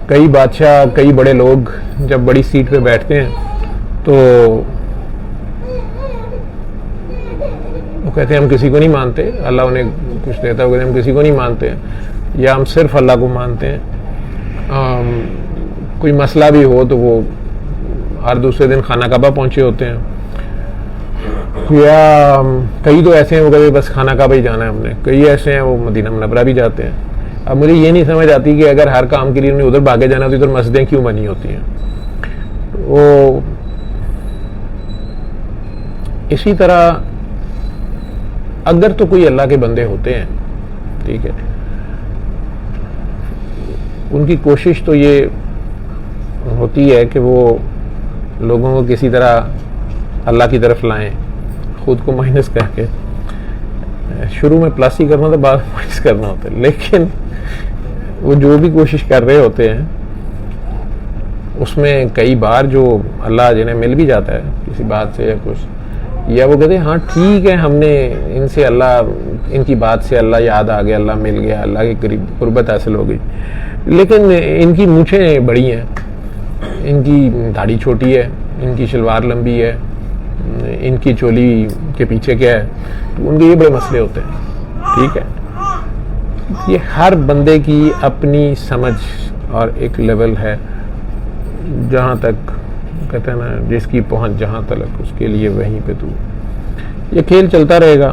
کئی بادشاہ، کئی بڑے لوگ جب بڑی سیٹ پہ بیٹھتے ہیں تو وہ کہتے ہیں ہم کسی کو نہیں مانتے، اللہ انہیں کچھ دیتا ہے، وہ کہتے ہیں ہم کسی کو نہیں مانتے، یا ہم صرف اللہ کو مانتے ہیں. کوئی مسئلہ بھی ہو تو وہ ہر دوسرے دن خانہ کعبہ پہنچے ہوتے ہیں، یا کئی تو ایسے ہیں وہ کہتے بس خانہ کعبہ ہی جانا ہے ہم نے، کئی ایسے ہیں وہ مدینہ منورہ بھی جاتے ہیں. اب مجھے یہ نہیں سمجھ آتی کہ اگر ہر کام کے لیے انہیں ادھر بھاگے جانا تو ادھر مسجدیں کیوں بنی ہوتی ہیں. وہ اسی طرح اگر تو کوئی اللہ کے بندے ہوتے ہیں، ٹھیک ہے، ان کی کوشش تو یہ ہوتی ہے کہ وہ لوگوں کو کسی طرح اللہ کی طرف لائیں، خود کو مائنس کر کے. شروع میں پلس ہی کرنا ہوتا ہے، بعد مائنس کرنا ہوتا ہے، لیکن وہ جو بھی کوشش کر رہے ہوتے ہیں اس میں کئی بار جو اللہ جنہیں مل بھی جاتا ہے کسی بات سے یا کچھ، یا وہ کہتے ہیں ہاں ٹھیک ہے ہم نے ان سے اللہ، ان کی بات سے اللہ یاد آ گیا، اللہ مل گیا، اللہ کے قریب قربت حاصل ہو گئی، لیکن ان کی مونچھیں بڑی ہیں، ان کی داڑھی چھوٹی ہے، ان کی شلوار لمبی ہے، ان کی چولی کے پیچھے کیا ہے، تو ان کے یہ بڑے مسئلے ہوتے ہیں. ٹھیک ہے، یہ ہر بندے کی اپنی سمجھ اور ایک لیول ہے، جہاں تک کہتے ہیں نا جس کی پہنچ جہاں تک اس کے لیے وہیں پہ تو یہ کھیل چلتا رہے گا.